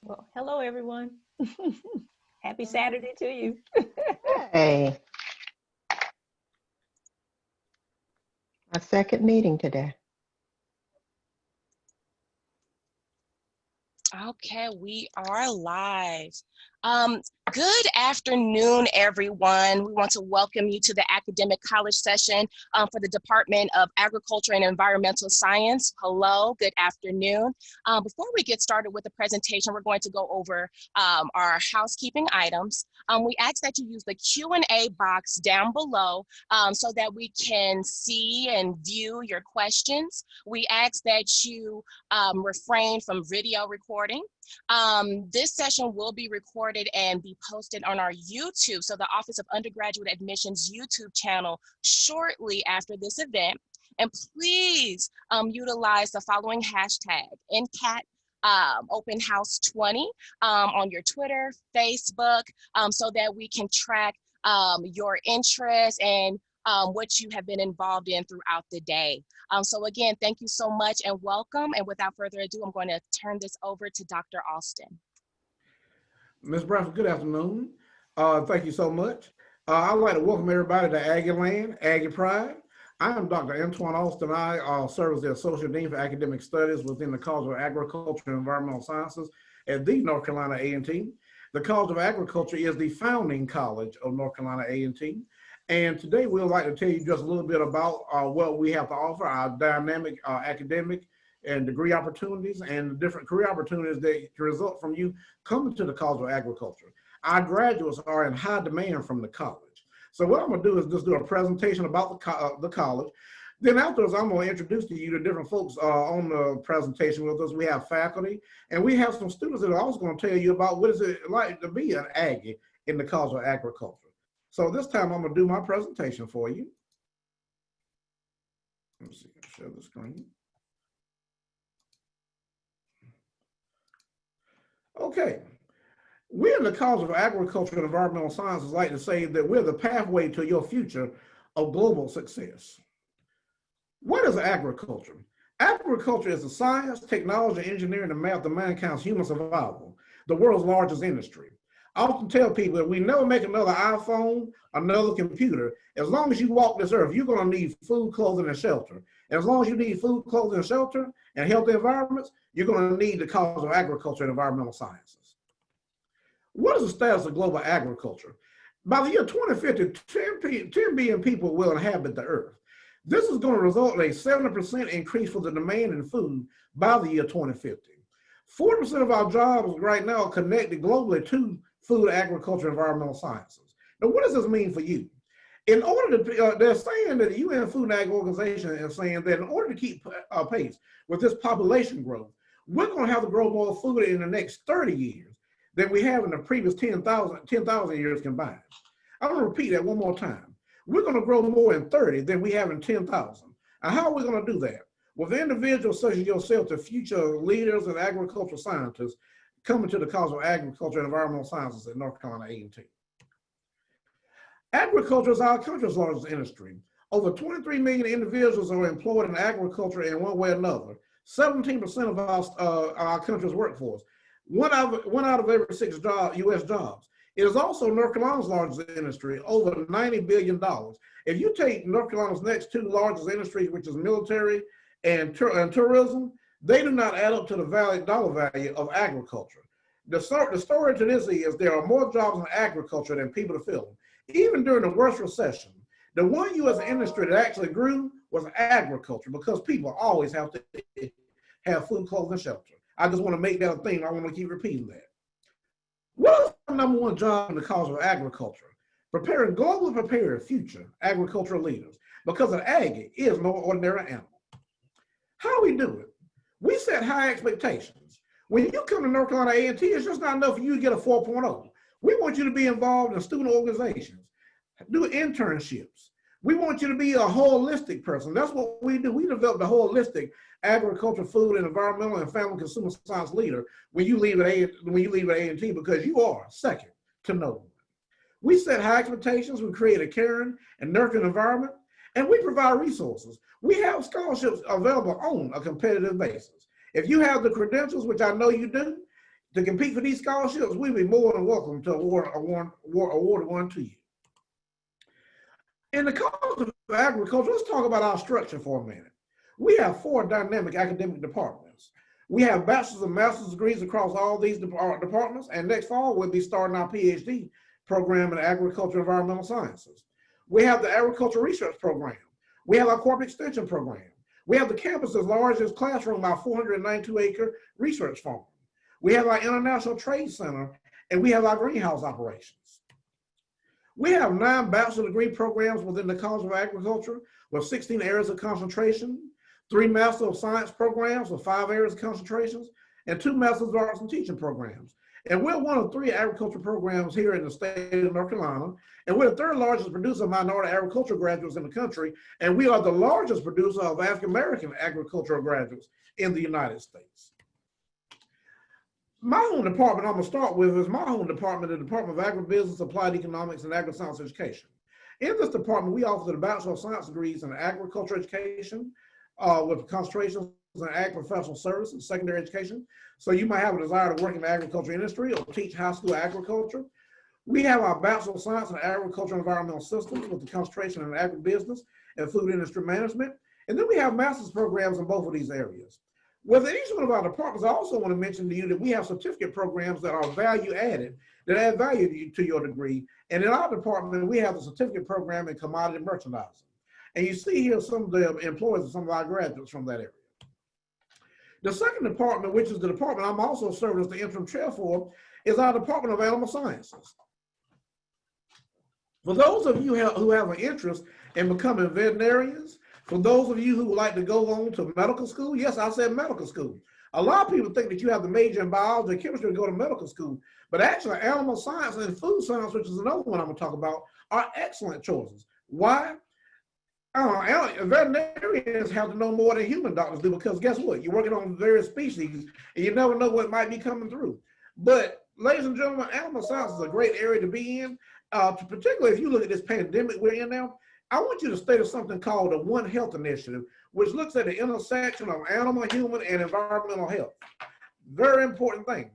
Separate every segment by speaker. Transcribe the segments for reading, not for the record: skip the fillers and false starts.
Speaker 1: Well, hello, everyone. Happy Saturday to you.
Speaker 2: Hey, our second meeting today.
Speaker 3: Okay, we are live. Um, Good afternoon, everyone. We want to welcome you to the academic college session for the Department of Agriculture and Environmental Science. Hello, good afternoon. Before we get started with the presentation, we're going to go over our housekeeping items. We ask that you use the Q&A box down below so that we can see and view your questions. We ask that you refrain from video recording. This session will be recorded and be posted on our YouTube, so the Office of Undergraduate Admissions YouTube channel shortly after this event. And please utilize the following hashtag, NCAT Open House 20 on your Twitter, Facebook, so that we can track your interest and what you have been involved in throughout the day. So again, thank you so much and welcome. And without further ado, I'm going to turn this over to Dr. Alston.
Speaker 4: Ms. Bradford, good afternoon. Thank you so much. I'd like to welcome everybody to Aggie Land, Aggie Pride. I am Dr. Antoine Alston. I serve as the Associate Dean for Academic Studies within the College of Agriculture and Environmental Sciences at the North Carolina A&T. The College of Agriculture is the founding college of North Carolina A&T. And today we'd like to tell you just a little bit about what we have to offer, our dynamic academic and degree opportunities and the different career opportunities that result from you coming to the College of Agriculture. Our graduates are in high demand from the college. So what I'm gonna do is just do a presentation about the college. Then afterwards, I'm gonna introduce to you the different folks on the presentation with us. We have faculty and we have some students that are also gonna tell you about what is it like to be an Aggie in the College of Agriculture. So this time I'm gonna do my presentation for you. Let me see, share the screen. Okay, we in the College of Agriculture and Environmental Sciences like to say that we're the pathway to your future of global success. What is agriculture? Agriculture is the science, technology, engineering, and math of mankind's human survival, the world's largest industry. I often tell people that we never make another iPhone, another computer. As long as you walk this earth, you're gonna need food, clothing, and shelter. And as long as you need food, clothing, and shelter, and healthy environments, you're gonna need the College of Agriculture and Environmental Sciences. What is the status of global agriculture? By the year 2050, 10 billion people will inhabit the earth. This is gonna result in a 70% increase for the demand in food by the year 2050. 40% of our jobs right now are connected globally to food, agriculture, environmental sciences. Now, what does this mean for you? In order to, they're saying that the UN Food and Ag Organization is saying that in order to keep pace with this population growth, we're gonna have to grow more food in the next 30 years than we have in the previous 10,000 years combined. I'm gonna repeat that one more time. We're gonna grow more in 30 than we have in 10,000. And how are we gonna do that? With individuals such as yourself, the future leaders and agricultural scientists, coming to the College of Agriculture and Environmental Sciences at North Carolina A&T. Agriculture is our country's largest industry. Over 23 million individuals are employed in agriculture in one way or another. 17% of our country's workforce. One out of every 6 U.S. jobs. It is also North Carolina's largest industry, over $90 billion. If you take North Carolina's next 2 largest industries, which is military and tourism, they do not add up to the dollar value of agriculture. The story to this is there are more jobs in agriculture than people to fill them. Even during the worst recession, the one U.S. industry that actually grew was agriculture because people always have to have food, clothing, and shelter. I just want to make that a thing. I want to keep repeating that. What is the number 1 job in the College of Agriculture? Preparing globally prepared future agricultural leaders, because an Aggie is no ordinary animal. How do we do it? We set high expectations. When you come to North Carolina A&T, it's just not enough for you to get a 4.0. We want you to be involved in student organizations, do internships. We want you to be a holistic person. That's what we do. We develop a holistic agriculture, food, and environmental and family consumer science leader when you leave at A&T, because you are second to no one. We set high expectations. We create a caring and nurturing environment, and we provide resources. We have scholarships available on a competitive basis. If you have the credentials, which I know you do, to compete for these scholarships, we'd be more than welcome to award one to you. In the College of Agriculture, let's talk about our structure for a minute. We have 4 dynamic academic departments. We have bachelor's and master's degrees across all these departments, and next fall we'll be starting our PhD program in agriculture and environmental sciences. We have the agriculture research program. We have our corporate extension program. We have the campus's largest classroom, our 492-acre research farm. We have our International Trade Center, and we have our greenhouse operations. We have 9 bachelor degree programs within the College of Agriculture with 16 areas of concentration, 3 Master of Science programs with 5 areas of concentrations, and 2 Masters of Arts and Teaching programs. And we're one of 3 agriculture programs here in the state of North Carolina, and we're the 3rd largest producer of minority agriculture graduates in the country, and we are the largest producer of African-American agricultural graduates in the United States. My home department I'm gonna start with is my home department, the Department of Agribusiness, Applied Economics, and Agri-Science Education. In this department, we offer the Bachelor of Science degrees in agriculture education with concentrations in ag professional service and secondary education. So you might have a desire to work in the agriculture industry or teach high school agriculture. We have our Bachelor of Science in Agriculture and Environmental Systems with the concentration in agribusiness and food industry management. And then we have master's programs in both of these areas. Within each one of our departments, I also want to mention to you that we have certificate programs that are value added, that add value to your degree. And in our department, we have the certificate program in commodity merchandising. And you see here some of the employees of some of our graduates from that area. The second department, which is the department I'm also serving as the interim chair for, is our Department of Animal Sciences. For those of you who have an interest in becoming veterinarians, for those of you who would like to go on to medical school, yes, I said medical school. A lot of people think that you have to major in biology and chemistry to go to medical school, but actually animal science and food science, which is another one I'm gonna talk about, are excellent choices. Why? Veterinarians have to know more than human doctors do, because guess what? You're working on various species and you never know what might be coming through. But ladies and gentlemen, animal science is a great area to be in, particularly if you look at this pandemic we're in now. I want you to study something called the One Health Initiative, which looks at the intersection of animal, human, and environmental health. Very important thing.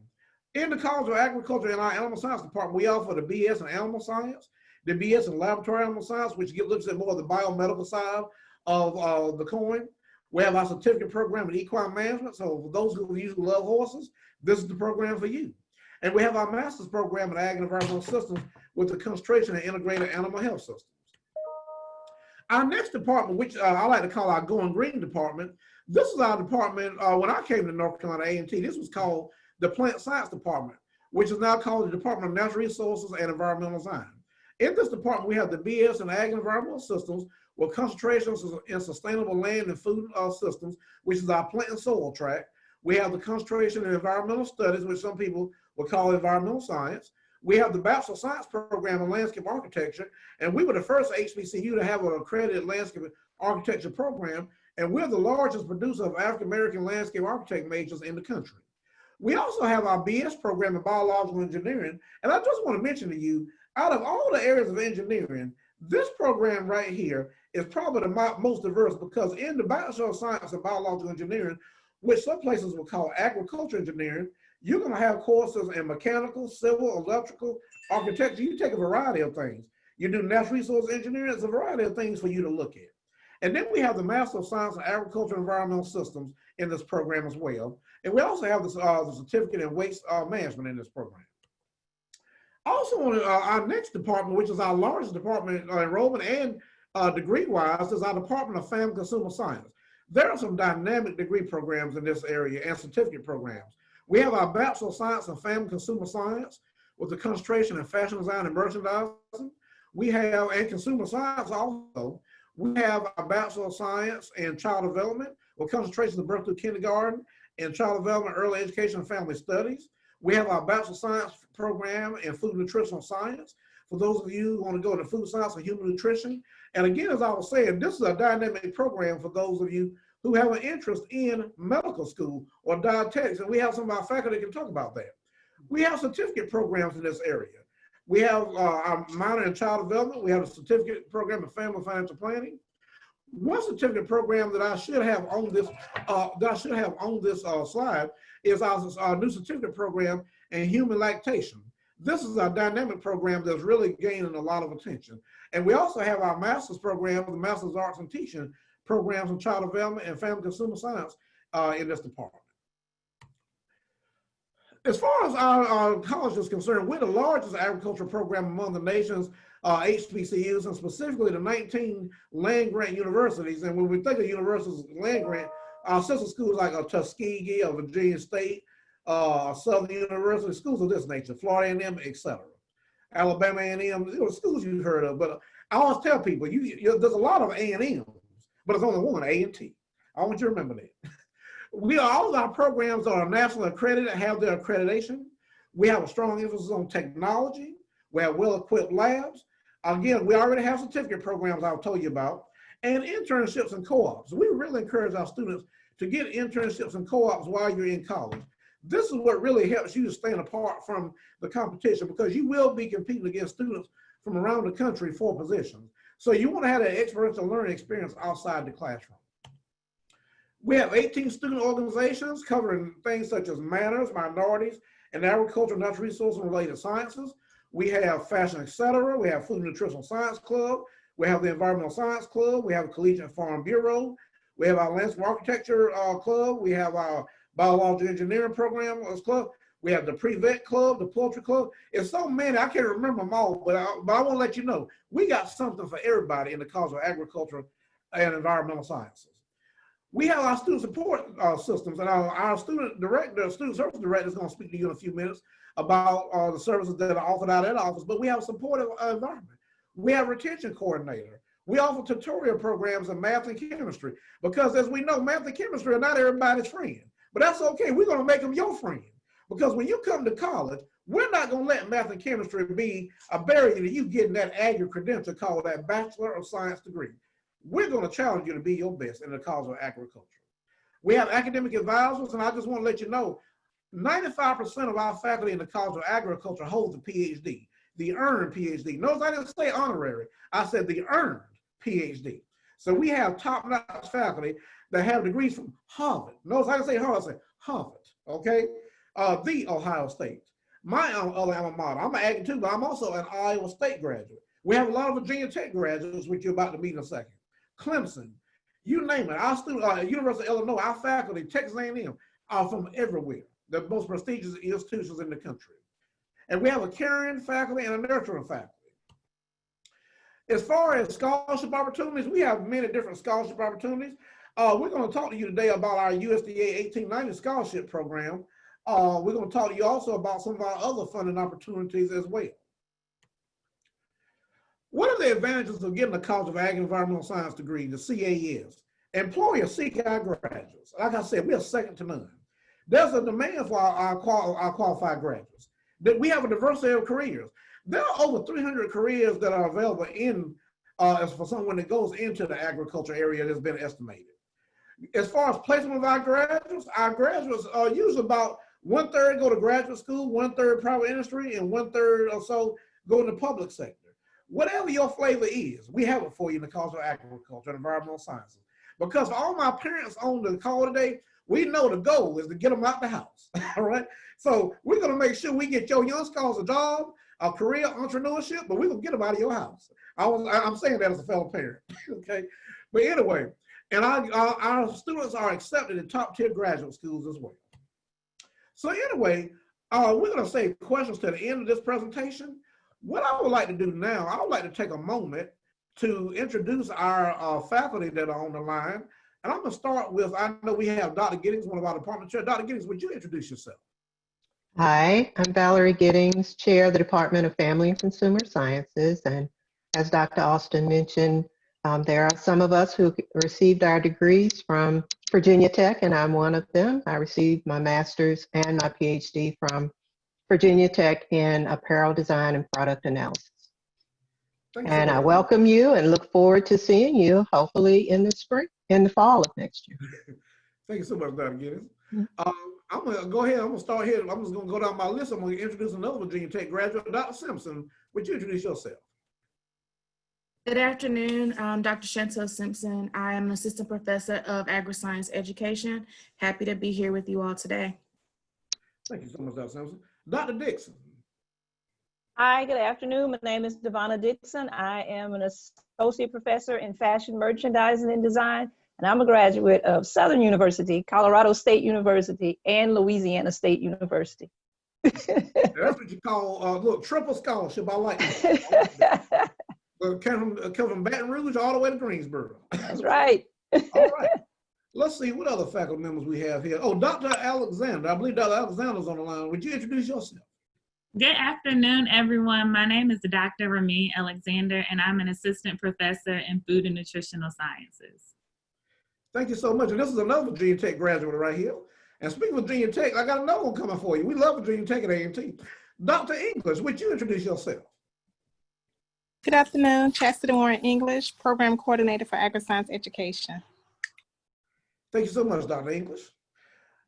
Speaker 4: In the College of Agriculture in our Animal Science Department, we offer the BS in Animal Science, the BS in Laboratory Animal Science, which looks at more of the biomedical side of the coin. We have our certificate program in equine management. So for those of you who love horses, this is the program for you. And we have our master's program in Ag and Environmental Systems with the concentration in integrated animal health systems. Our next department, which I like to call our Going Green department, this is our department, when I came to North Carolina A&T, this was called the Plant Science Department, which is now called the Department of Natural Resources and Environmental Design. In this department, we have the BS in Ag and Environmental Systems with concentrations in sustainable land and food systems, which is our plant and soil track. We have the concentration in environmental studies, which some people will call environmental science. We have the Bachelor of Science program in landscape architecture, and we were the first HBCU to have an accredited landscape architecture program, and we're the largest producer of African-American landscape architect majors in the country. We also have our BS program in biological engineering, and I just want to mention to you, out of all the areas of engineering, this program right here is probably the most diverse, because in the Bachelor of Science in biological engineering, which some places will call agriculture engineering, you're going to have courses in mechanical, civil, electrical, architecture. You take a variety of things. You do natural resource engineering. It's a variety of things for you to look at. And then we have the Master of Science in Agriculture and Environmental Systems in this program as well. And we also have this, the certificate in waste management in this program. Also, our next department, which is our largest department enrollment and degree-wise, is our Department of Family Consumer Science. There are some dynamic degree programs in this area and certificate programs. We have our Bachelor of Science in Family Consumer Science with the concentration in fashion design and merchandising. We have, and consumer science also, we have our Bachelor of Science in Child Development with concentration in birth through kindergarten and child development, early education, and family studies. We have our Bachelor of Science program in Food Nutritional Science for those of you who want to go into food science and human nutrition. And again, as I was saying, this is a dynamic program for those of you who have an interest in medical school or dietetics, and we have some of our faculty that can talk about that. We have certificate programs in this area. We have our minor in child development. We have a certificate program in family financial planning. One certificate program that I should have on this slide is our new certificate program in human lactation. This is a dynamic program that's really gaining a lot of attention. And we also have our master's program, the Master's of Arts and Teaching programs in Child Development and Family Consumer Science in this department. As far as our college is concerned, we're the largest agriculture program among the nation's HBCUs, and specifically the 19 land-grant universities. And when we think of universities land-grant, our sister schools like Tuskegee, Virginia State, Southern University, schools of this nature, Florida A&M, etc. Alabama A&M, schools you've heard of. But I always tell people, there's a lot of A&Ms, but there's only one, A&T. I want you to remember that. All of our programs are nationally accredited, have their accreditation. We have a strong emphasis on technology. We have well-equipped labs. Again, we already have certificate programs I've told you about, and internships and co-ops. We really encourage our students to get internships and co-ops while you're in college. This is what really helps you to stand apart from the competition, because you will be competing against students from around the country for positions. So you want to have that experiential learning experience outside the classroom. We have 18 student organizations covering things such as manners, minorities, and agriculture, natural resources, and related sciences. We have Fashion Etc. We have Food and Nutritional Science Club. We have the Environmental Science Club. We have a Collegiate Farm Bureau. We have our Landscape Architecture Club. We have our Biological Engineering Program Club. We have the Pre-Vet Club, the Poultry Club. It's so many, I can't remember them all, but I want to let you know, we got something for everybody in the College of Agriculture and Environmental Sciences. We have our student support systems, and our student service director is going to speak to you in a few minutes about the services that are offered out at the office, but we have a supportive environment. We have a retention coordinator. We offer tutorial programs in math and chemistry, because as we know, math and chemistry are not everybody's friend, but that's okay. We're going to make them your friend, because when you come to college, we're not going to let math and chemistry be a barrier to you getting that agri credential called that Bachelor of Science degree. We're going to challenge you to be your best in the College of Agriculture. We have academic advisors, and I just want to let you know, 95% of our faculty in the College of Agriculture holds a PhD, the earned PhD. Notice I didn't say honorary, I said the earned PhD. So we have top-notch faculty that have degrees from Harvard. Notice I didn't say Harvard, I said Harvard, okay? The Ohio State. My other alma mater, I'm an Aggie too, but I'm also an Iowa State graduate. We have a lot of Virginia Tech graduates, which you're about to meet in a second. Clemson, you name it. Our students, University of Illinois, our faculty, Texas A&M, are from everywhere, the most prestigious institutions in the country. And we have a caring faculty and a nurturing faculty. As far as scholarship opportunities, we have many different scholarship opportunities. We're going to talk to you today about our USDA 1890 scholarship program. We're going to talk to you also about some of our other funding opportunities as well. What are the advantages of getting a College of Ag and Environmental Science degree, the CAS? Employers seek our graduates. Like I said, we are second to none. There's a demand for our qualified graduates. That we have a diversity of careers. There are over 300 careers that are available in, as for someone that goes into the agriculture area that's been estimated. As far as placement of our graduates are usually about 1/3 go to graduate school, 1/3 private industry, and 1/3 or so go in the public sector. Whatever your flavor is, we have it for you in the College of Agriculture and Environmental Sciences. Because for all my parents on the call today, we know the goal is to get them out the house, all right? So we're gonna make sure we get your young scholars a job, a career, entrepreneurship, but we're gonna get them out of your house. I'm saying that as a fellow parent, okay? But anyway, and our students are accepted in top tier graduate schools as well. So anyway, we're gonna save questions to the end of this presentation. What I would like to do now, I would like to take a moment to introduce our faculty that are on the line. And I'm gonna start with, I know we have Dr. Giddings, one of our department chairs. Dr. Giddings, would you introduce yourself?
Speaker 2: Hi, I'm Valerie Gibbs, Chair of the Department of Family and Consumer Sciences. And as Dr. Austin mentioned, there are some of us who received our degrees from Virginia Tech, and I'm one of them. I received my master's and my PhD from Virginia Tech in apparel design and product analysis. And I welcome you and look forward to seeing you hopefully in the fall of next year.
Speaker 4: Thank you so much, Dr. Giddings. I'm gonna go ahead, I'm gonna start here. I'm just gonna go down my list. I'm gonna introduce another Virginia Tech graduate, Dr. Simpson. Would you introduce yourself?
Speaker 5: Good afternoon, I'm Dr. Chantel Simpson. I am an assistant professor of agri-science education. Happy to be here with you all today.
Speaker 4: Thank you so much, Dr. Simpson. Dr. Dixon.
Speaker 1: Hi, good afternoon. My name is Devonna Dixon. I am an associate professor in fashion merchandising and design, and I'm a graduate of Southern University, Colorado State University, and Louisiana State University.
Speaker 4: That's what you call, look, triple scholarship. I like that. Come from Baton Rouge all the way to Greensboro.
Speaker 1: That's right.
Speaker 4: All right. Let's see what other faculty members we have here. Oh, Dr. Alexander. I believe Dr. Alexander's on the line. Would you introduce yourself?
Speaker 6: Good afternoon, everyone. My name is Dr. Ramin Alexander, and I'm an assistant professor in food and nutritional sciences.
Speaker 4: Thank you so much. And this is another Virginia Tech graduate right here. And speaking of Virginia Tech, I got another one coming for you. We love Virginia Tech at A&T. Dr. English, would you introduce yourself?
Speaker 7: Good afternoon, Chastity Warren English, Program Coordinator for Agri-Science Education.
Speaker 4: Thank you so much, Dr. English.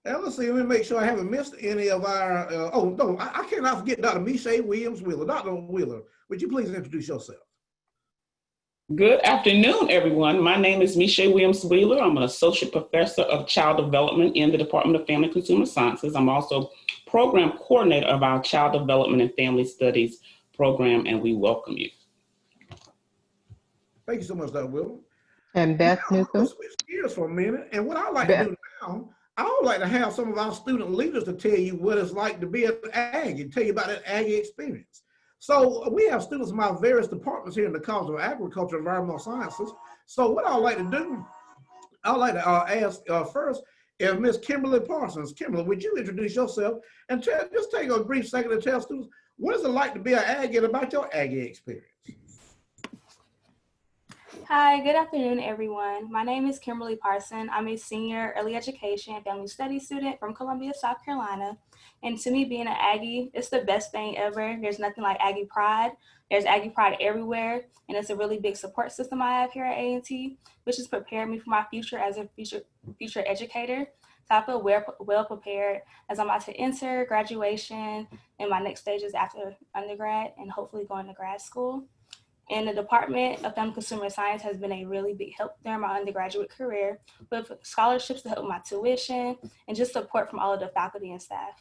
Speaker 4: And let's see, let me make sure I haven't missed any of our, oh, no, I cannot forget Dr. Misha Williams Wheeler. Dr. Wheeler, would you please introduce yourself?
Speaker 8: Good afternoon, everyone. My name is Misha Williams Wheeler. I'm an associate professor of child development in the Department of Family and Consumer Sciences. I'm also program coordinator of our Child Development and Family Studies program, and we welcome you.
Speaker 4: Thank you so much, Dr. Wheeler.
Speaker 2: And Beth Newton.
Speaker 4: Let's switch gears for a minute. And what I like to do now, I would like to have some of our student leaders to tell you what it's like to be an Aggie, and tell you about that Aggie experience. So we have students from our various departments here in the College of Agriculture and Environmental Sciences. So what I'd like to do, I'd like to ask first if Miss Kimberly Parsons. Kimberly, would you introduce yourself and just take a brief second to tell students what is it like to be an Aggie and about your Aggie experience?
Speaker 9: Hi, good afternoon, everyone. My name is Kimberly Parsons. I'm a senior early education and family studies student from Columbia, South Carolina. And to me, being an Aggie, it's the best thing ever. There's nothing like Aggie pride. There's Aggie pride everywhere. And it's a really big support system I have here at A&T, which has prepared me for my future as a future educator. So I feel well prepared as I'm about to enter graduation and my next stages after undergrad and hopefully going to grad school. And the Department of Family Consumer Science has been a really big help during my undergraduate career with scholarships to help with my tuition and just support from all of the faculty and staff.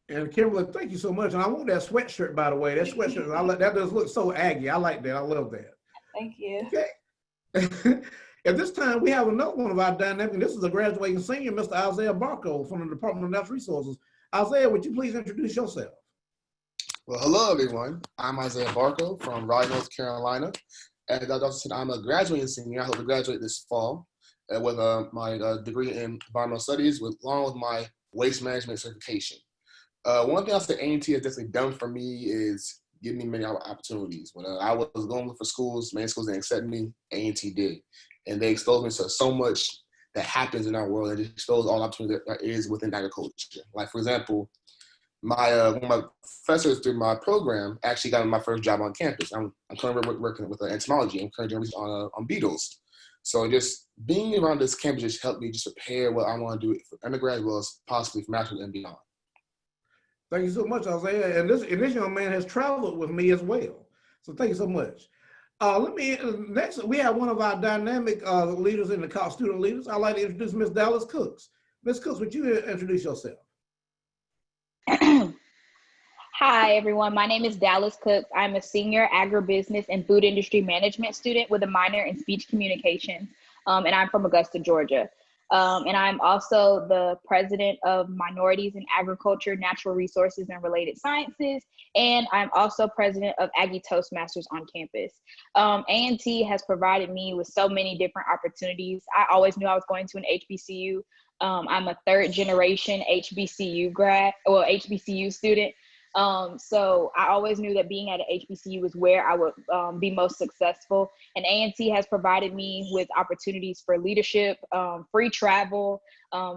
Speaker 4: And Kimberly, thank you so much. And I want that sweatshirt, by the way. That sweatshirt, that does look so Aggie. I like that. I love that.
Speaker 9: Thank you.
Speaker 4: Okay. At this time, we have another one of our dynamic. This is a graduating senior, Mr. Isaiah Barco from the Department of Natural Resources. Isaiah, would you please introduce yourself?
Speaker 10: Well, hello, everyone. I'm Isaiah Barco from Raleigh, North Carolina. As Dr. said, I'm a graduating senior. I hope to graduate this fall with my degree in environmental studies along with my waste management certification. One thing I'll say A&T has definitely done for me is give me many opportunities. When I was going for schools, main schools didn't accept me, A&T did. And they exposed me to so much that happens in our world and exposed all opportunity that is within agriculture. Like, for example, one of my professors through my program actually got me my first job on campus. I'm currently working with entomology. I'm currently doing on beetles. So just being around this campus just helped me just prepare what I want to do for undergrad as well as possibly for master's and beyond.
Speaker 4: Thank you so much, Isaiah. And this young man has traveled with me as well. So thank you so much. Next, we have one of our dynamic leaders in the college, student leaders. I'd like to introduce Ms. Dallas Cooks. Ms. Cooks, would you introduce yourself?
Speaker 11: Hi, everyone. My name is Dallas Cooks. I'm a senior agribusiness and food industry management student with a minor in speech communications, and I'm from Augusta, Georgia. And I'm also the president of Minorities in Agriculture, Natural Resources, and Related Sciences. And I'm also president of Aggie Toastmasters on campus. A&T has provided me with so many different opportunities. I always knew I was going to an HBCU. I'm a third generation HBCU HBCU student. So I always knew that being at an HBCU was where I would be most successful. And A&T has provided me with opportunities for leadership, free travel,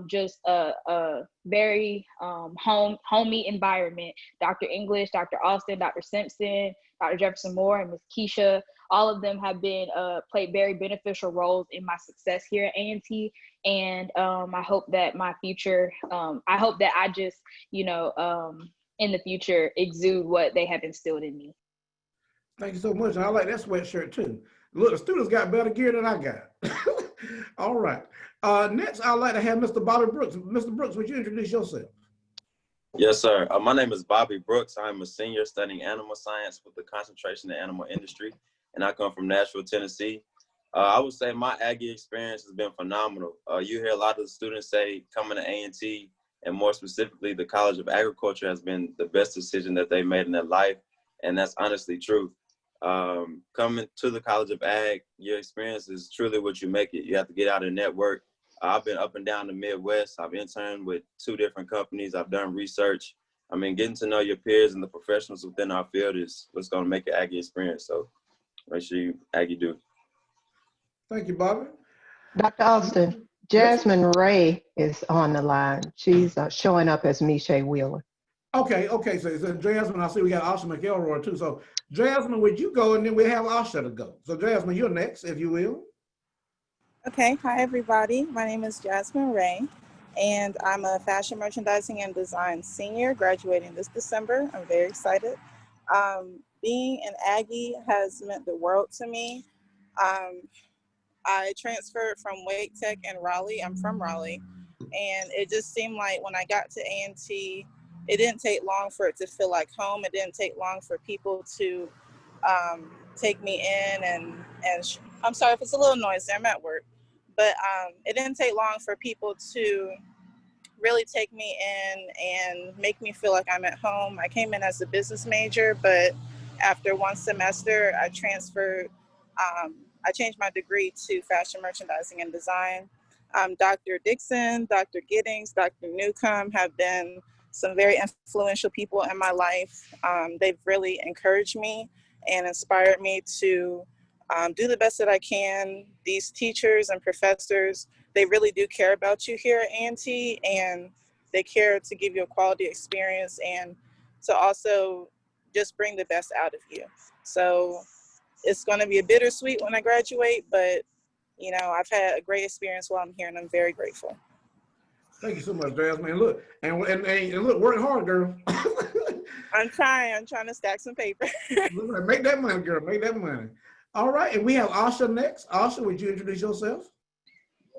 Speaker 11: just a very homey environment. Dr. English, Dr. Austin, Dr. Simpson, Dr. Jefferson Moore, and Ms. Keisha, all of them have been played very beneficial roles in my success here at A&T. And I hope that my future, I hope that I just, in the future, exude what they have instilled in me.
Speaker 4: Thank you so much. And I like that sweatshirt too. Look, the students got better gear than I got. All right. Next, I'd like to have Mr. Bobby Brooks. Mr. Brooks, would you introduce yourself?
Speaker 12: Yes, sir. My name is Bobby Brooks. I'm a senior studying animal science with a concentration in animal industry, and I come from Nashville, Tennessee. I would say my Aggie experience has been phenomenal. You hear a lot of the students say coming to A&T, and more specifically, the College of Agriculture has been the best decision that they made in their life, and that's honestly true. Coming to the College of Ag, your experience is truly what you make it. You have to get out and network. I've been up and down the Midwest. I've interned with 2 different companies. I've done research. I mean, getting to know your peers and the professionals within our field is what's going to make an Aggie experience. So make sure you Aggie do.
Speaker 4: Thank you, Bobby.
Speaker 2: Dr. Austin, Jasmine Ray is on the line. She's showing up as Miche Wheeler.
Speaker 4: Okay, so Jasmine, I see we got Asha McElroy too. So Jasmine, would you go, and then we have Asha to go. So Jasmine, you're next, if you will.
Speaker 13: Okay, hi everybody. My name is Jasmine Ray, and I'm a fashion merchandising and design senior graduating this December. I'm very excited. Being an Aggie has meant the world to me. I transferred from Wake Tech in Raleigh. I'm from Raleigh, and it just seemed like when I got to A&T, it didn't take long for it to feel like home. It didn't take long for people to take me in, and I'm sorry if it's a little noisy, I'm at work, but it didn't take long for people to really take me in and make me feel like I'm at home. I came in as a business major, but after 1 semester, I transferred. I changed my degree to fashion merchandising and design. Dr. Dixon, Dr. Giddings, Dr. Newcomb have been some very influential people in my life. They've really encouraged me and inspired me to do the best that I can. These teachers and professors, they really do care about you here at A&T, and they care to give you a quality experience and to also just bring the best out of you. So it's going to be a bittersweet when I graduate, but you know, I've had a great experience while I'm here, and I'm very grateful.
Speaker 4: Thank you so much, Jasmine. Look, and look, work hard, girl.
Speaker 13: I'm trying to stack some paper.
Speaker 4: Make that money, girl. Make that money. All right, and we have Asha next. Asha, would you introduce yourself?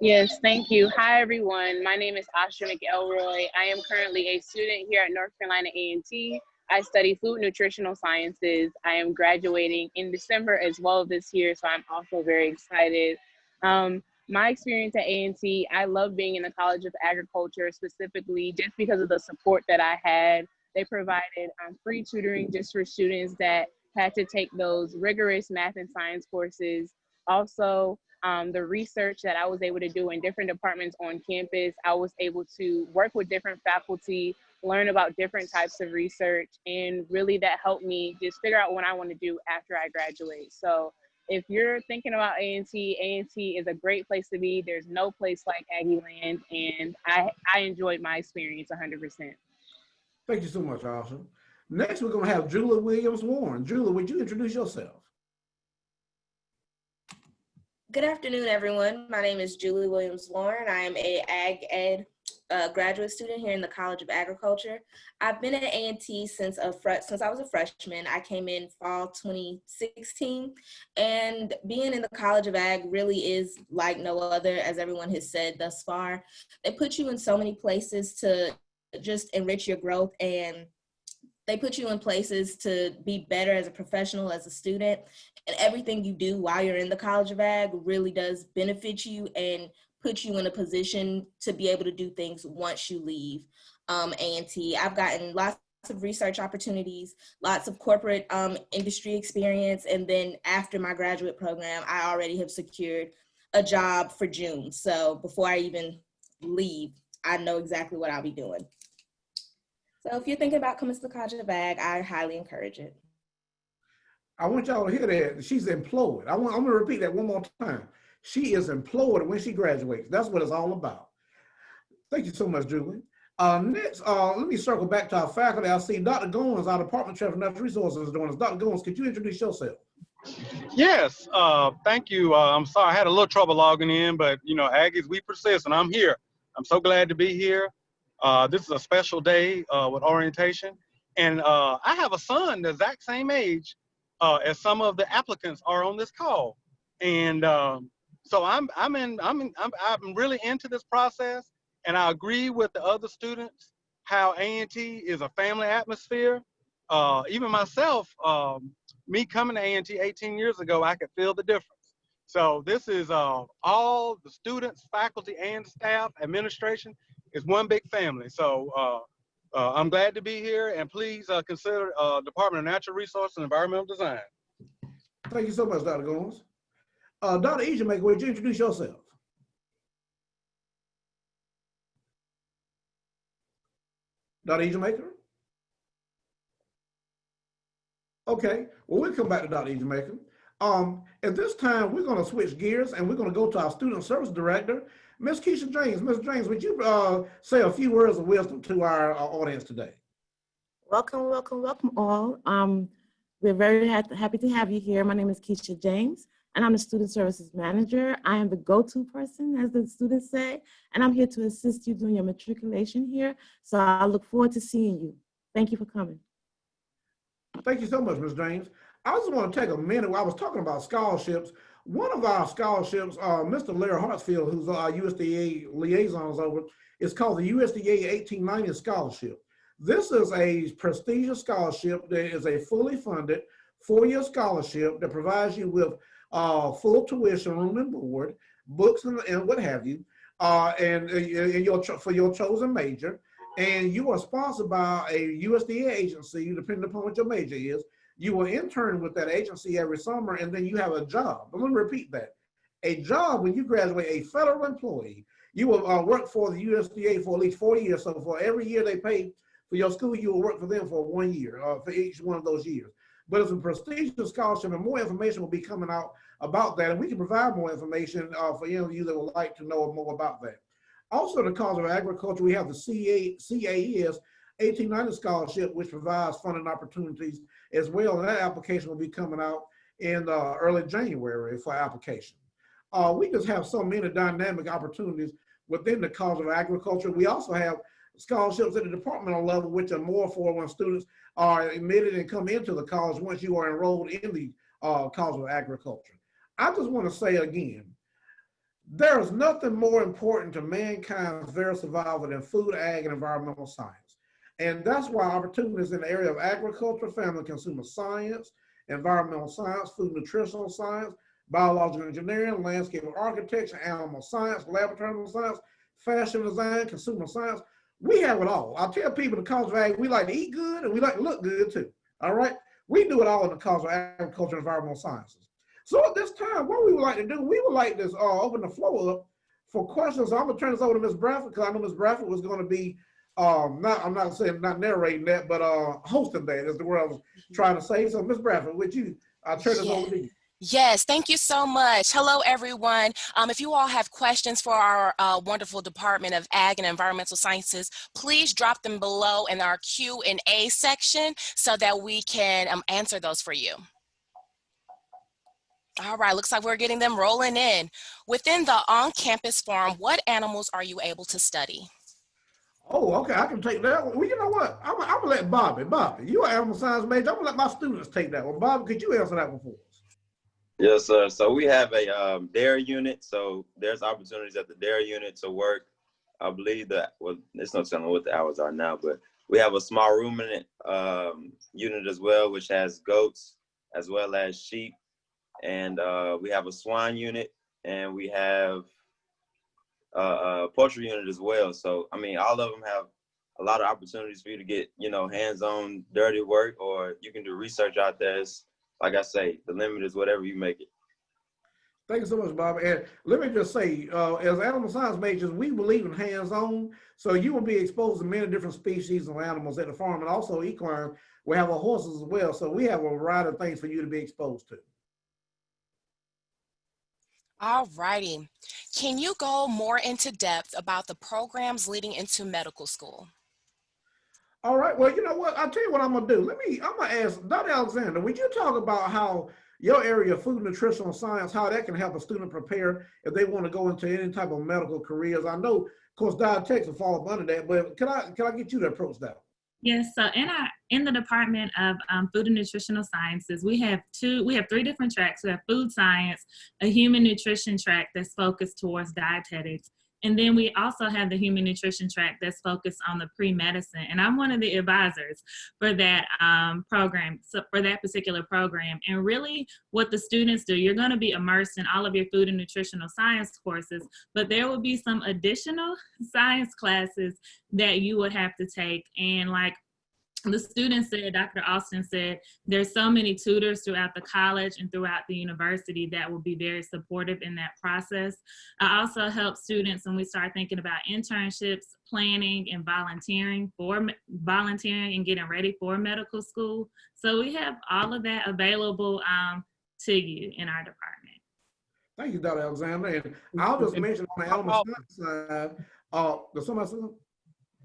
Speaker 14: Yes, thank you. Hi, everyone. My name is Asha McElroy. I am currently a student here at North Carolina A&T. I study food nutritional sciences. I am graduating in December as well this year, so I'm also very excited. My experience at A&T, I love being in the College of Agriculture specifically just because of the support that I had. They provided free tutoring just for students that had to take those rigorous math and science courses. Also, the research that I was able to do in different departments on campus, I was able to work with different faculty, learn about different types of research, and really that helped me just figure out what I want to do after I graduate. So if you're thinking about A&T is a great place to be. There's no place like Aggie Land, and I enjoyed my experience 100%.
Speaker 4: Thank you so much, Asha. Next, we're going to have Julie Williams-Warren. Julie, would you introduce yourself?
Speaker 15: Good afternoon, everyone. My name is Julie Williams-Warren. I am a Ag Ed graduate student here in the College of Agriculture. I've been at A&T since I was a freshman. I came in fall 2016, and being in the College of Ag really is like no other, as everyone has said thus far. They put you in so many places to just enrich your growth, and they put you in places to be better as a professional, as a student, and everything you do while you're in the College of Ag really does benefit you and put you in a position to be able to do things once you leave A&T. I've gotten lots of research opportunities, lots of corporate industry experience, and then after my graduate program, I already have secured a job for June. So before I even leave, I know exactly what I'll be doing. So if you're thinking about coming to the College of Ag, I highly encourage it.
Speaker 4: I want y'all to hear that. She's employed. I'm going to repeat that one more time. She is employed when she graduates. That's what it's all about. Thank you so much, Julie. Next, let me circle back to our faculty. I see Dr. Goins, our Department Chair for Natural Resources, is doing this. Dr. Goins, could you introduce yourself?
Speaker 16: Yes, thank you. I'm sorry, I had a little trouble logging in, but you know, Aggies, we persist, and I'm here. I'm so glad to be here. This is a special day with orientation, and I have a son the exact same age as some of the applicants are on this call, and so I'm really into this process, and I agree with the other students how A&T is a family atmosphere. Even myself, me coming to A&T 18 years ago, I could feel the difference. So this is all the students, faculty, and staff, administration is one big family. So I'm glad to be here, and please consider Department of Natural Resources and Environmental Design.
Speaker 4: Thank you so much, Dr. Gomes. Dr. Ejemaker, would you introduce yourself? Dr. Ejemaker? Okay, well, we'll come back to Dr. Ejemaker. At this time, we're going to switch gears and we're going to go to our Student Service Director, Ms. Keisha James. Ms. James, would you say a few words of wisdom to our audience today?
Speaker 17: Welcome, welcome, welcome all. We're very happy to have you here. My name is Keisha James, and I'm a Student Services Manager. I am the go-to person, as the students say, and I'm here to assist you during your matriculation here. So I look forward to seeing you. Thank you for coming.
Speaker 4: Thank you so much, Ms. James. I just want to take a minute. I was talking about scholarships. One of our scholarships, Mr. Larry Hartsfield, who's our USDA liaisons over, is called the USDA 1890 Scholarship. This is a prestigious scholarship that is a fully funded 4-year scholarship that provides you with full tuition, room and board, books and what have you, for your chosen major. And you are sponsored by a USDA agency, depending upon what your major is. You will intern with that agency every summer, and then you have a job. But let me repeat that. A job, when you graduate, a federal employee, you will work for the USDA for at least 4 years. So for every year they pay for your school, you will work for them for 1 year, for each one of those years. But it's a prestigious scholarship, and more information will be coming out about that. And we can provide more information for any of you that would like to know more about that. Also, the College of Agriculture, we have the CAES 1890 Scholarship, which provides funding opportunities as well. And that application will be coming out in early January for application. We just have so many dynamic opportunities within the College of Agriculture. We also have scholarships at the departmental level, which are more for when students are admitted and come into the college once you are enrolled in the College of Agriculture. I just want to say again, there is nothing more important to mankind's very survival than food, ag, and environmental science. And that's why opportunities in the area of agriculture, family and consumer science, environmental science, food nutritional science, biological engineering, landscape architecture, animal science, laboratory science, fashion design, consumer science, we have it all. I tell people in the College of Ag, we like to eat good and we like to look good too, all right? We do it all in the College of Agriculture and Environmental Sciences. So at this time, what we would like to do, we would like to open the floor up for questions. So I'm gonna turn this over to Ms. Bradford, because I know Ms. Bradford was gonna be, I'm not saying not narrating that, but hosting that is the word I was trying to say. So Ms. Bradford, would you turn this over to you?
Speaker 3: Yes, thank you so much. Hello, everyone. If you all have questions for our wonderful Department of Ag and Environmental Sciences, please drop them below in our Q&A section so that we can answer those for you. All right, looks like we're getting them rolling in. Within the on-campus forum, what animals are you able to study?
Speaker 4: Oh, okay, I can take that one. Well, you know what? I'm gonna let Bobby, you're an animal science major. I'm gonna let my students take that one. Bobby, could you answer that one for us?
Speaker 12: Yes, sir. So we have a dairy unit. So there's opportunities at the dairy unit to work. I believe that, well, it's not telling what the hours are now, but we have a small ruminant unit as well, which has goats as well as sheep. And we have a swine unit, and we have a poultry unit as well. So, I mean, all of them have a lot of opportunities for you to get, hands-on dirty work, or you can do research out there. It's, like I say, the limit is whatever you make it.
Speaker 4: Thank you so much, Bob. And let me just say, as animal science majors, we believe in hands-on. So you will be exposed to many different species of animals at the farm, and also equine. We have our horses as well. So we have a variety of things for you to be exposed to.
Speaker 3: All righty. Can you go more into depth about the programs leading into medical school?
Speaker 4: All right. Well, you know what? I'll tell you what I'm going to do. I'm going to ask Dr. Alexander, would you talk about how your area of food and nutritional science, how that can help a student prepare if they want to go into any type of medical careers? I know, of course, dietetics will fall up under that, but can I get you to approach that?
Speaker 6: Yes, so in the Department of Food and Nutritional Sciences, we have 3 different tracks. We have food science, a human nutrition track that's focused towards dietetics, And then we also have the human nutrition track that's focused on the pre-medicine. And I'm one of the advisors for that program, so for that particular program. And really what the students do, you're gonna be immersed in all of your food and nutritional science courses, but there will be some additional science classes that you would have to take. And like the students said, Dr. Austin said, there's so many tutors throughout the college and throughout the university that will be very supportive in that process. I also help students when we start thinking about internships, planning, and volunteering and getting ready for medical school. So we have all of that available to you in our department.
Speaker 4: Thank you, Dr. Alexander. And I'll just mention on the animal science side, does somebody say something?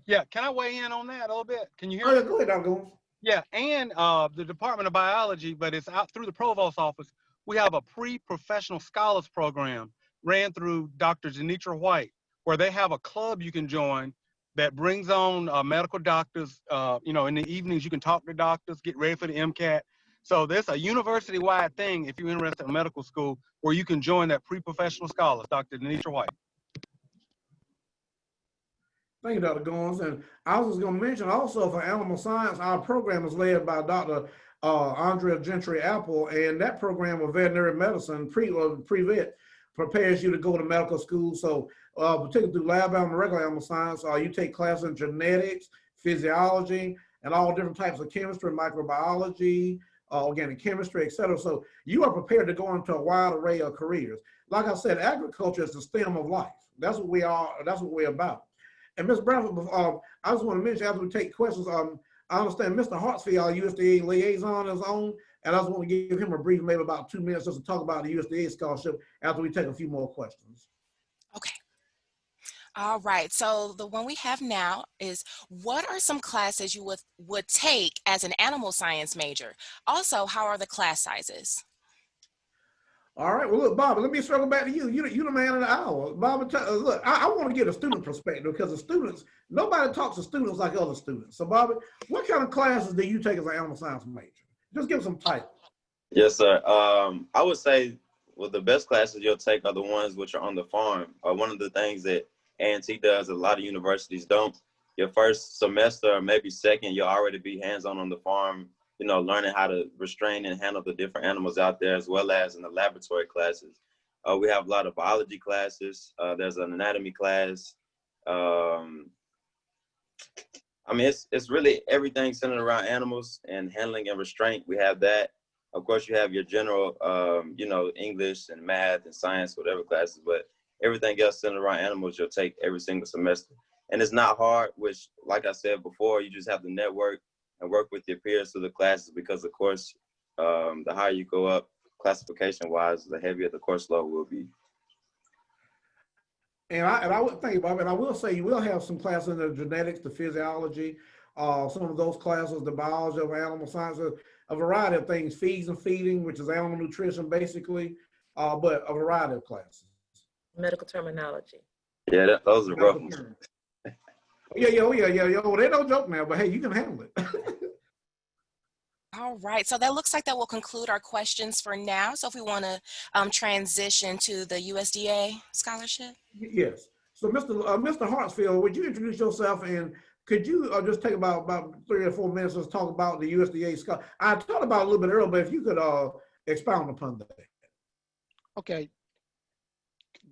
Speaker 16: Yeah, can I weigh in on that a little bit? Can you hear
Speaker 4: me?
Speaker 16: me?
Speaker 4: Yeah, go ahead, Dr. Gomes.
Speaker 16: Yeah, and the Department of Biology, but it's out through the Provost office. We have a pre-professional scholars program ran through Dr. Janitra White, where they have a club you can join that brings on medical doctors. You know, in the evenings you can talk to doctors, get ready for the MCAT. So there's a university-wide thing if you're interested in medical school where you can join that pre-professional scholars, Dr. Janitra White.
Speaker 4: Thank you, Dr. Goins. And I was just going to mention also for animal science, our program is led by Dr. Andrea Gentry Apple, and that program of veterinary medicine, pre-vet, prepares you to go to medical school. So particularly through lab animal, regular animal science, you take classes in genetics, physiology, and all different types of chemistry, microbiology, organic chemistry, et cetera. So you are prepared to go into a wide array of careers. Like I said, agriculture is the stem of life. That's what we are. That's what we're about. And Ms. Bradford, I just want to mention after we take questions, I understand Mr. Hartsfield, our USDA liaison, is on, and I just want to give him a brief, maybe about 2 minutes, just to talk about the USDA scholarship after we take a few more questions.
Speaker 3: Okay. All right, so the one we have now is, what are some classes you would take as an animal science major? Also, how are the class sizes?
Speaker 4: All right, well, look, Bobby, let me circle back to you. You're the man of the hour. Bobby, look, I want to get a student perspective because the students, nobody talks to students like other students. So, Bobby, what kind of classes do you take as an animal science major? Just give some titles.
Speaker 12: Yes, sir. I would say, well, the best classes you'll take are the ones which are on the farm. One of the things that A&T does, a lot of universities don't. Your first semester or maybe second, you'll already be hands-on on the farm, you know, learning how to restrain and handle the different animals out there, as well as in the laboratory classes. We have a lot of biology classes. There's an anatomy class. I mean, it's really everything centered around animals and handling and restraint. We have that. Of course, you have your general, you know, English and math and science, whatever classes, but everything else centered around animals you'll take every single semester. And it's not hard, which, like I said before, you just have to network and work with your peers through the classes because, of course, the higher you go up classification-wise, the heavier the course load will be.
Speaker 4: And I would think, Bob, and I will say you will have some classes in the genetics, the physiology, some of those classes, the biology of animal sciences, a variety of things, feeds and feeding, which is animal nutrition basically, but a variety of classes.
Speaker 18: Medical terminology.
Speaker 12: Yeah, those are rough ones.
Speaker 4: Yeah. Well, they don't joke now, but hey, you can handle it.
Speaker 3: All right, so that looks like that will conclude our questions for now. So if we want to transition to the USDA scholarship.
Speaker 4: Yes. So Mr. Hartsfield, would you introduce yourself and could you just take about 3 or 4 minutes to talk about the USDA scholarship? I talked about it a little bit earlier, but if you could expound upon that.
Speaker 19: Okay.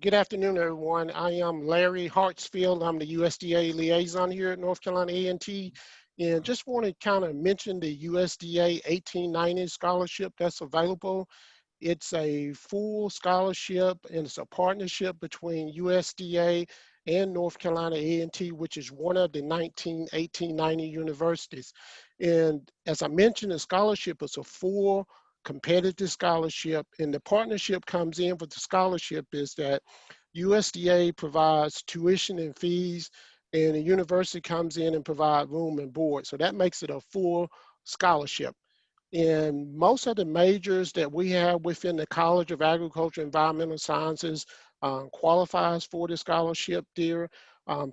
Speaker 19: Good afternoon, everyone. I am Larry Hartsfield. I'm the USDA liaison here at North Carolina A&T. And just want to kind of mention the USDA 1890 scholarship that's available. It's a full scholarship and it's a partnership between USDA and North Carolina A&T, which is one of the 19 1890 universities. And as I mentioned, the scholarship is a full competitive scholarship, and the partnership comes in with the scholarship is that USDA provides tuition and fees, and the university comes in and provide room and board. So that makes it a full scholarship. And most of the majors that we have within the College of Agriculture and Environmental Sciences qualifies for the scholarship there.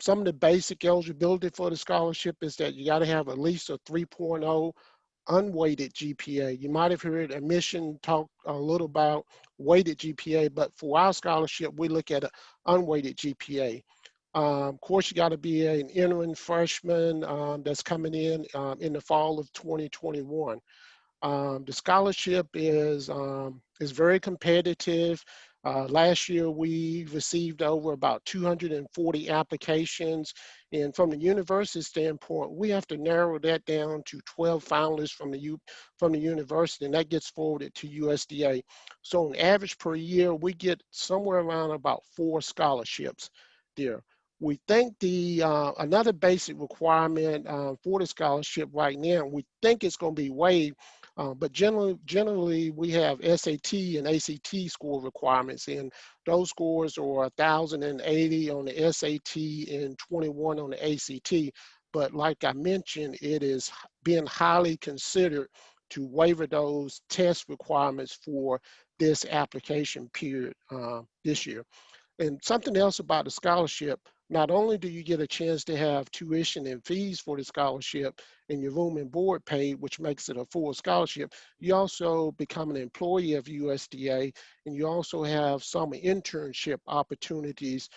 Speaker 19: Some of the basic eligibility for the scholarship is that you got to have at least a 3.0 unweighted GPA. You might have heard admission talk a little about weighted GPA, but for our scholarship, we look at an unweighted GPA. Of course, you got to be an entering freshman that's coming in the fall of 2021. The scholarship is very competitive. Last year, we received over about 240 applications. And from the university standpoint, we have to narrow that down to 12 finalists from the university, and that gets forwarded to USDA. So on average per year, we get somewhere around about 4 scholarships there. We think another basic requirement for the scholarship right now, we think it's going to be waived, but generally we have SAT and ACT score requirements, and those scores are 1,080 on the SAT and 21 on the ACT. But like I mentioned, it is being highly considered to waiver those test requirements for this application period this year. And something else about the scholarship, not only do you get a chance to have tuition and fees for the scholarship and your room and board paid, which makes it a full scholarship, you also become an employee of USDA, and you also have some internship opportunities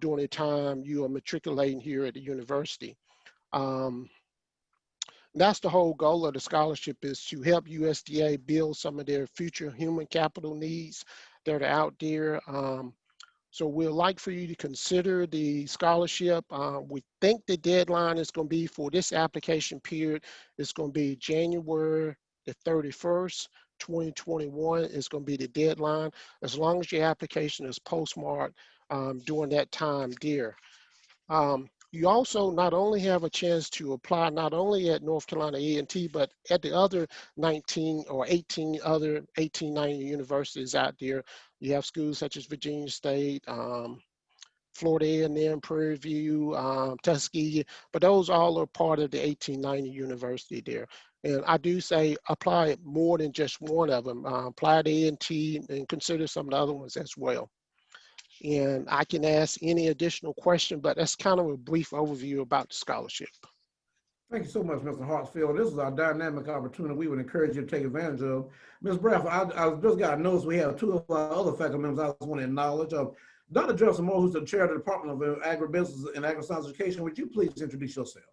Speaker 19: during the time you are matriculating here at the university. That's the whole goal of the scholarship, is to help USDA build some of their future human capital needs that are out there. So we'd like for you to consider the scholarship. We think the deadline is going to be for this application period. It's going to be January the 31st, 2021 is going to be the deadline, as long as your application is postmarked during that time there. You also not only have a chance to apply not only at North Carolina A&T, but at the other 19 or 18 other 1890 universities out there. You have schools such as Virginia State, Florida A&M, Prairie View, Tuskegee, but those all are part of the 1890 university there. And I do say apply at more than just one of them. Apply to A&T and consider some of the other ones as well. And I can ask any additional question, but that's kind of a brief overview about the scholarship.
Speaker 4: Thank you so much, Mr. Hartsfield. This is our dynamic opportunity we would encourage you to take advantage of. Ms. Bradford, I just got a notice we have 2 of our other faculty members I just want to acknowledge. Dr. Jasmine Moore, who's the chair of the Department of Agribusiness and Agri-Science Education, would you please introduce yourself?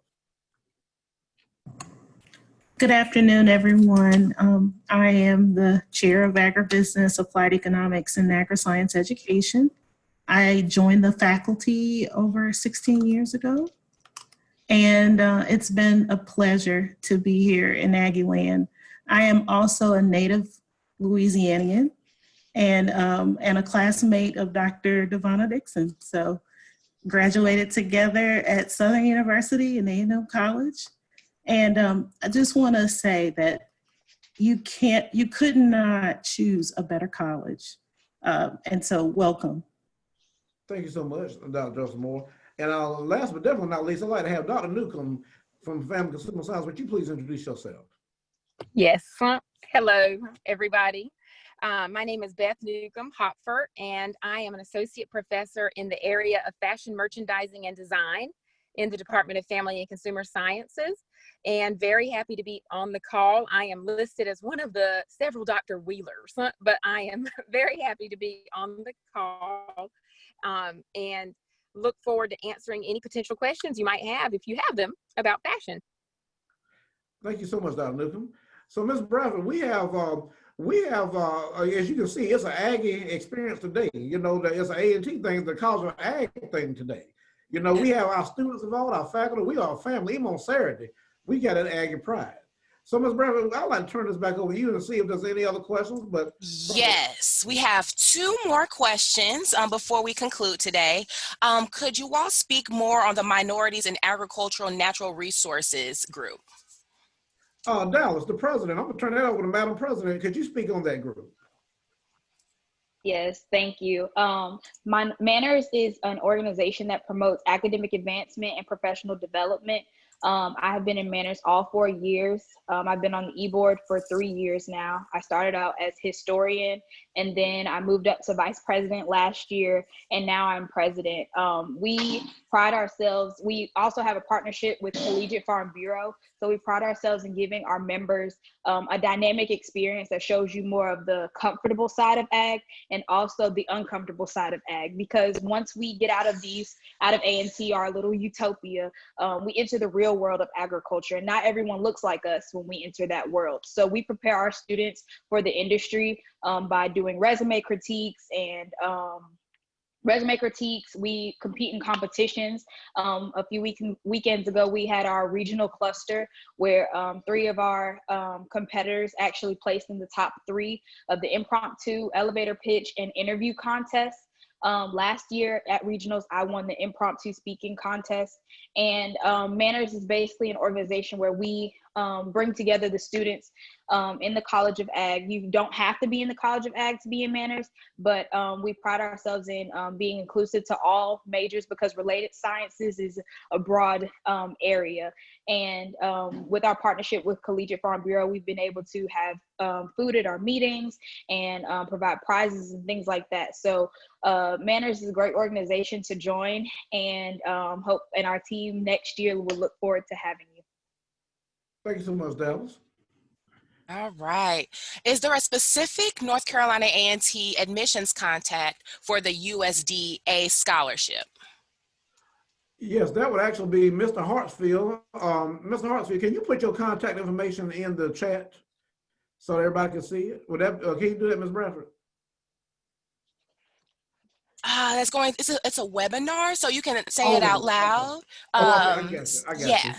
Speaker 7: Good afternoon, everyone. I am the chair of Agribusiness, Applied Economics, and Agri-Science Education. I joined the faculty over 16 years ago, and it's been a pleasure to be here in Aggieland. I am also a native Louisianian and a classmate of Dr. Devonna Dixon. So graduated together at Southern University and A&M College. And I just want to say that you could not choose a better college. And so welcome.
Speaker 4: Thank you so much, Dr. Joseph Moore. And last but definitely not least, I'd like to have Dr. Newcomb from Family Consumer Science. Would you please introduce yourself?
Speaker 20: Yes. Hello, everybody. My name is Beth Newton Hopfert, and I am an associate professor in the area of fashion merchandising and design in the Department of Family and Consumer Sciences, and very happy to be on the call. I am listed as one of the several Dr. Wheelers, but I am very happy to be on the call and look forward to answering any potential questions you might have, if you have them, about fashion.
Speaker 4: Thank you so much, Dr. Newcomb. So, Ms. Bradford, we have, as you can see, it's an Aggie experience today. You know, it's an A&T thing, the College of Ag thing today. You know, we have our students involved, our faculty, we are a family. Even on Saturday, we got an Aggie pride. So, Ms. Bradford, I'd like to turn this back over to you and see if there's any other questions. But
Speaker 3: yes, we have 2 more questions before we conclude today. Could you all speak more on the Minorities in Agricultural and Natural Resources group?
Speaker 4: Dallas, the president, I'm going to turn that over to Madam President. Could you speak on that group?
Speaker 11: Yes, thank you. Manners is an organization that promotes academic advancement and professional development I have been in Manners all 4 years. I've been on the e-board for 3 years now. I started out as historian, and then I moved up to vice president last year, and now I'm president. We pride ourselves, we also have a partnership with Collegiate Farm Bureau, so we pride ourselves in giving our members a dynamic experience that shows you more of the comfortable side of ag and also the uncomfortable side of ag, because once we get out of A&T, our little utopia, we enter the real world of agriculture, and not everyone looks like us when we enter that world. So we prepare our students for the industry by doing resume critiques. We compete in competitions. A few weekends ago, we had our regional cluster where 3 of our competitors actually placed in the top 3 of the impromptu, elevator pitch, and interview contests. Last year at regionals, I won the impromptu speaking contest. And Manners is basically an organization where we bring together the students in the College of Ag. You don't have to be in the College of Ag to be in Manners, but we pride ourselves in being inclusive to all majors, because related sciences is a broad area. And with our partnership with Collegiate Farm Bureau, we've been able to have food at our meetings and provide prizes and things like that. So Manners is a great organization to join, and our team next year will look forward to having you.
Speaker 4: Thank you so much, Dallas.
Speaker 3: All right. Is there a specific North Carolina A&T admissions contact for the USDA Scholarship?
Speaker 4: Yes, that would actually be Mr. Hartsfield. Mr. Hartsfield, can you put your contact information in the chat so everybody can see it? Would that, can you do that, Ms. Bradford?
Speaker 3: It's a webinar, so you can say it out loud.
Speaker 4: I got you.
Speaker 3: Yeah.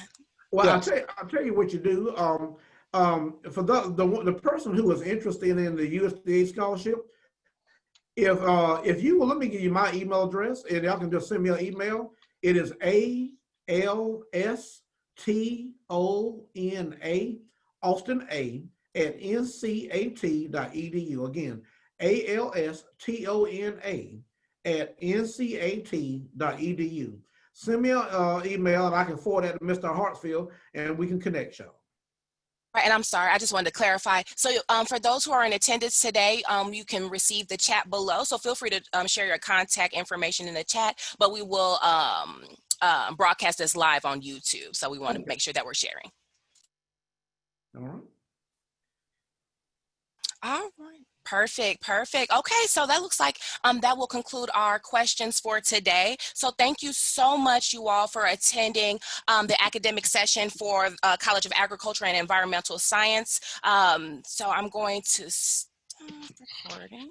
Speaker 4: Well,
Speaker 3: Yes.
Speaker 4: I'll tell you what you do. For the person who is interested in the USDA scholarship, if you will, let me give you my email address, and y'all can just send me an email. It is ALSTONA, Austin A, at ncat.edu. Again, ALSTONA at ncat.edu. Send me an email, and I can forward that to Mr. Hartsfield, and we can connect y'all.
Speaker 3: Right, and I'm sorry, I just wanted to clarify. So for those who are in attendance today, you can receive the chat below. So feel free to share your contact information in the chat, but we will broadcast this live on YouTube. So we want to make sure that we're sharing.
Speaker 4: All right.
Speaker 3: All right. Perfect. Okay, so that looks like that will conclude our questions for today. So thank you so much, you all, for attending the academic session for College of Agriculture and Environmental Science. So I'm going to stop recording.